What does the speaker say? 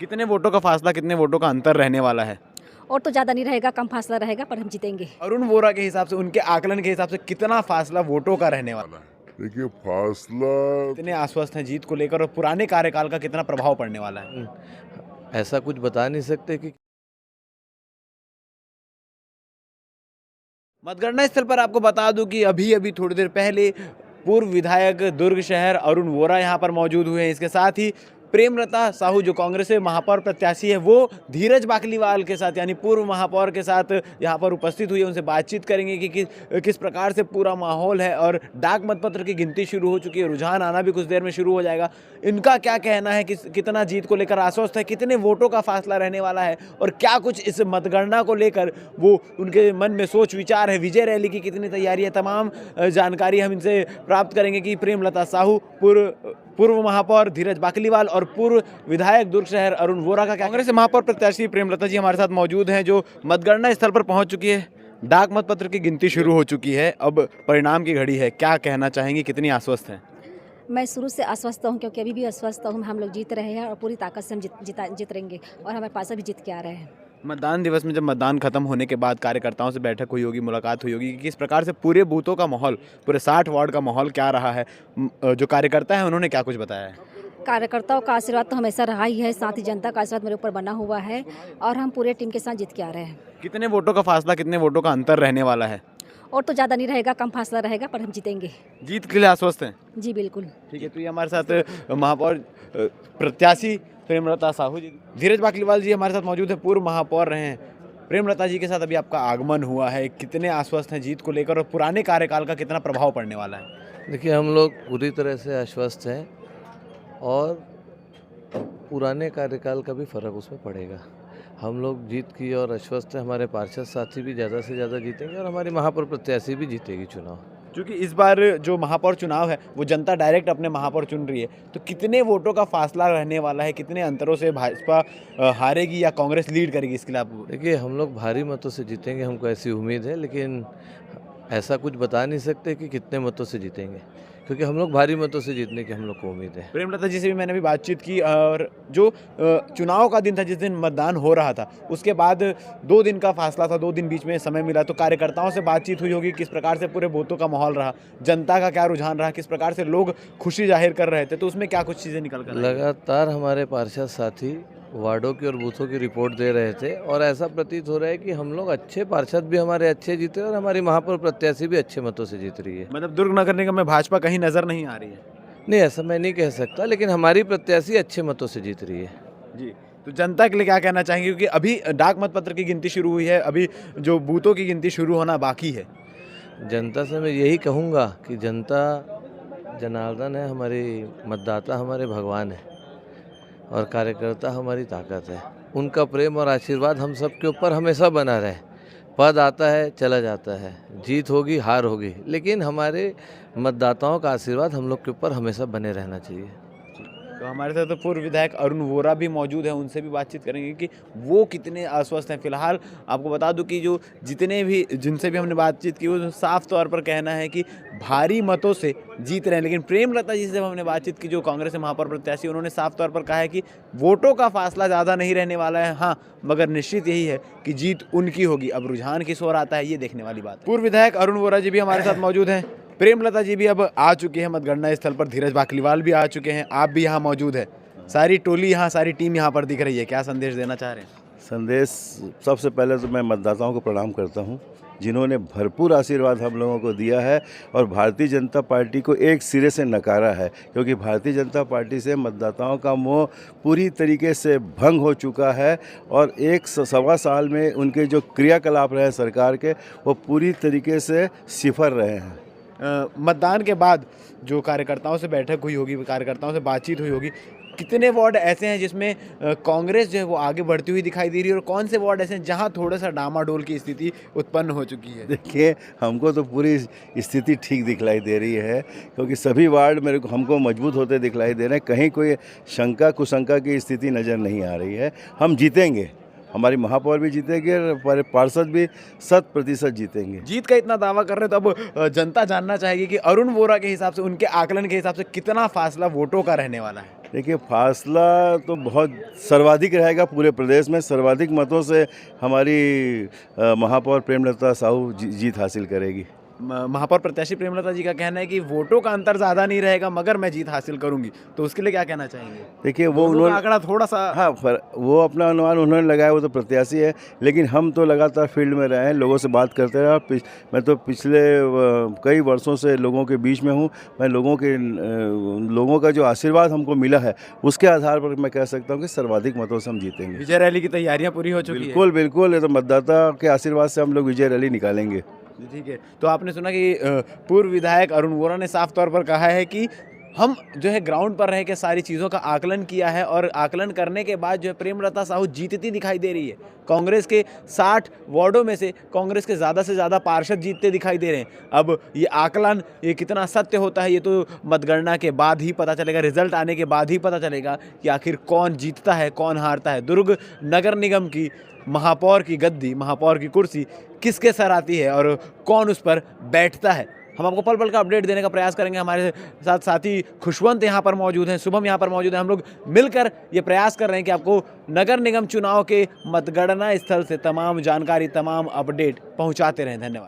कितने वोटों का फासला, कितने वोटों का अंतर रहने वाला है? और तो ज़्यादा नहीं रहेगा, कम फासला रहेगा, पर हम जीतेंगे। अरुण वोरा के हिसाब से, उनके आकलन के हिसाब से कितना फासला वोटों का रहने वाला है? देखिए फासला कितने आश्वस्त हैं जीत को लेकर और पुराने कार्यकाल का कितना प्रभाव पड़ने वाला है? ऐसा कुछ बता नहीं सकते कि मतगणना स्थल पर आपको बता दूं कि अभी अभी थोड़ी देर पहले पूर्व विधायक दुर्ग शहर अरुण वोरा यहां पर मौजूद हुए हैं। इसके साथ ही प्रेमलता साहू जो कांग्रेस से महापौर प्रत्याशी है, वो धीरज बाकलीवाल के साथ यानी पूर्व महापौर के साथ यहां पर उपस्थित हुई है। उनसे बातचीत करेंगे कि किस प्रकार से पूरा माहौल है और डाक मतपत्र की गिनती शुरू हो चुकी है, रुझान आना भी कुछ देर में शुरू हो जाएगा। इनका क्या कहना है कि कितना जीत को लेकर आश्वस्त है, कितने वोटों का फासला रहने वाला है और क्या कुछ इस मतगणना को लेकर वो उनके मन में सोच विचार है, विजय रैली की कितनी तैयारी है, तमाम जानकारी हम इनसे प्राप्त करेंगे कि प्रेमलता साहू, पूर्व महापौर धीरज बाकलीवाल और पूर्व विधायक दुर्ग शहर अरुण वोरा का कांग्रेस से महापौर प्रत्याशी प्रेमलता जी हमारे साथ मौजूद हैं, जो मतगणना स्थल पर पहुंच चुकी है। डाक मतपत्र की गिनती शुरू हो चुकी है, अब परिणाम की घड़ी है। क्या कहना चाहेंगे, कितनी आश्वस्त हैं? मैं शुरू से आश्वस्त हूँ, क्योंकि अभी भी आश्वस्त हूँ। हम लोग जीत रहे हैं और पूरी ताकत से हम जीत रहेंगे और हमारे पास भी जीत के आ रहे हैं। मतदान दिवस में जब मतदान खत्म होने के बाद कार्यकर्ताओं से बैठक हुई होगी, मुलाकात हुई होगी कि किस प्रकार से पूरे बूथों का माहौल, पूरे 60 वार्ड का माहौल क्या रहा है, जो कार्यकर्ता है उन्होंने क्या कुछ बताया है? कार्यकर्ताओं का आशीर्वाद तो हमेशा रहा ही है, साथ ही जनता का आशीर्वाद मेरे ऊपर बना हुआ है और हम पूरे टीम के साथ जीत के आ रहे हैं। कितने वोटों का फासला, कितने वोटों का अंतर रहने वाला है? और तो ज़्यादा नहीं रहेगा, कम फासला रहेगा, पर हम जीतेंगे। जीत के लिए आश्वस्त हैं? जी बिल्कुल। ठीक है, तो ये हमारे साथ महापौर प्रत्याशी प्रेमलता साहू जी, धीरज बाकलीवाल जी हमारे साथ मौजूद है, पूर्व महापौर रहे हैं। प्रेमलता जी के साथ अभी आपका आगमन हुआ है, कितने आश्वस्त हैं जीत को लेकर और पुराने कार्यकाल का कितना प्रभाव पड़ने वाला है? देखिए हम लोग पूरी तरह से आश्वस्त हैं और पुराने कार्यकाल का भी फर्क उसमें पड़ेगा। हम लोग जीत की और आश्वस्त हैं, हमारे पार्षद साथी भी ज़्यादा से ज़्यादा जीतेंगे और हमारी महापौर प्रत्याशी भी जीतेगी चुनाव। क्योंकि इस बार जो महापौर चुनाव है वो जनता डायरेक्ट अपने महापौर चुन रही है, तो कितने वोटों का फासला रहने वाला है, कितने अंतरों से भाजपा हारेगी या कांग्रेस लीड करेगी, इसके लिए आप? देखिए हम लोग भारी मतों से जीतेंगे, हमको ऐसी उम्मीद है, लेकिन ऐसा कुछ बता नहीं सकते कि कितने मतों से जीतेंगे, क्योंकि हम लोग भारी मतों से जीतने की हम लोग को उम्मीद है। प्रेमलता जी से भी मैंने भी बातचीत की और जो चुनाव का दिन था, जिस दिन मतदान हो रहा था, उसके बाद 2 दिन का फासला था, 2 दिन बीच में समय मिला, तो कार्यकर्ताओं से बातचीत हुई होगी, किस प्रकार से पूरे बूथों का माहौल रहा, जनता का क्या रुझान रहा, किस प्रकार से लोग खुशी जाहिर कर रहे थे, तो उसमें क्या कुछ चीज़ें निकल कर आई? लगातार हमारे पार्षद साथी वार्डों की और बूथों की रिपोर्ट दे रहे थे और ऐसा प्रतीत हो रहा है कि हम लोग अच्छे, पार्षद भी हमारे अच्छे जीते और हमारी महापौर प्रत्याशी भी अच्छे मतों से जीत रही है। मतलब दुर्ग नगर निगम में भाजपा कहीं नजर नहीं आ रही है? नहीं, ऐसा मैं नहीं कह सकता, लेकिन हमारी प्रत्याशी अच्छे मतों से जीत रही है। जी, तो जनता के लिए क्या कहना चाहेंगे, क्योंकि अभी डाक मतपत्र की गिनती शुरू हुई है, अभी जो बूथों की गिनती शुरू होना बाकी है? जनता से मैं यही कहूँगा कि जनता जनार्दन है, हमारी मतदाता हमारे भगवान है और कार्यकर्ता हमारी ताकत है। उनका प्रेम और आशीर्वाद हम सब के ऊपर हमेशा बना रहे। पद आता है, चला जाता है, जीत होगी, हार होगी, लेकिन हमारे मतदाताओं का आशीर्वाद हम लोग के ऊपर हमेशा बने रहना चाहिए। तो हमारे साथ तो पूर्व विधायक अरुण वोरा भी मौजूद हैं, उनसे भी बातचीत करेंगे कि वो कितने आश्वस्त हैं। फिलहाल आपको बता दूं कि जो जितने भी जिनसे भी हमने बातचीत की, वो साफ तौर पर कहना है कि भारी मतों से जीत रहे हैं। लेकिन प्रेमलता जी से जब हमने बातचीत की, जो कांग्रेस से महापौर प्रत्याशी, उन्होंने साफ तौर पर कहा है कि वोटों का फासला ज़्यादा नहीं रहने वाला है, हाँ, मगर निश्चित यही है कि जीत उनकी होगी। अब रुझान किस ओर आता है, ये देखने वाली बात है। पूर्व विधायक अरुण वोरा जी भी हमारे साथ मौजूद हैं, प्रेमलता जी भी अब आ चुकी है मतगणना स्थल पर, धीरज बाकलीवाल भी आ चुके हैं, आप भी यहाँ मौजूद है, सारी टोली यहाँ, सारी टीम यहाँ पर दिख रही है। क्या संदेश देना चाह रहे हैं? संदेश, सबसे पहले तो मैं मतदाताओं को प्रणाम करता हूँ, जिन्होंने भरपूर आशीर्वाद हम लोगों को दिया है और भारतीय जनता पार्टी को एक सिरे से नकारा है, क्योंकि भारतीय जनता पार्टी से मतदाताओं का मोह पूरी तरीके से भंग हो चुका है और 1 सवा साल में उनके जो क्रियाकलाप रहे सरकार के, वो पूरी तरीके से सिफर रहे हैं। मतदान के बाद जो कार्यकर्ताओं से बैठक हुई होगी, कार्यकर्ताओं से बातचीत हुई होगी, कितने वार्ड ऐसे हैं जिसमें कांग्रेस जो है वो आगे बढ़ती हुई दिखाई दे रही है और कौन से वार्ड ऐसे हैं जहां थोड़ा सा डामाडोल की स्थिति उत्पन्न हो चुकी है? देखिए, हमको तो पूरी स्थिति ठीक दिखलाई दे रही है, क्योंकि सभी वार्ड हमको मजबूत होते दिखलाई दे रहे हैं, कहीं कोई शंका कुशंका की स्थिति नज़र नहीं आ रही है। हम जीतेंगे, हमारी महापौर भी जीतेंगे और पार्षद भी 100% जीतेंगे। जीत का इतना दावा कर रहे हैं, तो अब जनता जानना चाहेगी कि अरुण वोरा के हिसाब से, उनके आकलन के हिसाब से कितना फासला वोटों का रहने वाला है? देखिए फासला तो बहुत सर्वाधिक रहेगा, पूरे प्रदेश में सर्वाधिक मतों से हमारी महापौर प्रेमलता साहू जीत हासिल करेगी। महापौर प्रत्याशी प्रेमलता जी का कहना है कि वोटों का अंतर ज़्यादा नहीं रहेगा मगर मैं जीत हासिल करूंगी, तो उसके लिए क्या कहना चाहेंगे? देखिए वो दोनों का उन्होंने आंकड़ा थोड़ा सा हाँ वो अपना अनुमान उन्होंने लगाया, वो तो प्रत्याशी है, लेकिन हम तो लगातार फील्ड में रहे हैं, लोगों से बात करते रहे। मैं तो पिछले कई वर्षों से लोगों के बीच में हूँ। मैं लोगों का जो आशीर्वाद हमको मिला है उसके आधार पर मैं कह सकता हूँ कि सर्वाधिक मतों से हम जीतेंगे। विजय रैली की तैयारियां पूरी हो चुकी है? बिल्कुल बिल्कुल, ये तो मतदाता के आशीर्वाद से हम लोग विजय रैली निकालेंगे। ठीक है, तो आपने सुना कि पूर्व विधायक अरुण वोरा ने साफ तौर पर कहा है कि हम जो है ग्राउंड पर रह के सारी चीज़ों का आकलन किया है और आकलन करने के बाद जो है प्रेमलता साहू जीतती दिखाई दे रही है। कांग्रेस के 60 वार्डों में से कांग्रेस के ज़्यादा से ज़्यादा पार्षद जीतते दिखाई दे रहे हैं। अब ये आकलन ये कितना सत्य होता है ये तो मतगणना के बाद ही पता चलेगा, रिजल्ट आने के बाद ही पता चलेगा कि आखिर कौन जीतता है कौन हारता है। दुर्ग नगर निगम की महापौर की गद्दी, महापौर की कुर्सी किसके सर आती है और कौन उस पर बैठता है, हम आपको पल पल का अपडेट देने का प्रयास करेंगे। हमारे साथ साथी खुशवंत यहाँ पर मौजूद हैं, शुभम यहाँ पर मौजूद हैं। हम लोग मिलकर ये प्रयास कर रहे हैं कि आपको नगर निगम चुनाव के मतगणना स्थल से तमाम जानकारी, तमाम अपडेट पहुँचाते रहें। धन्यवाद।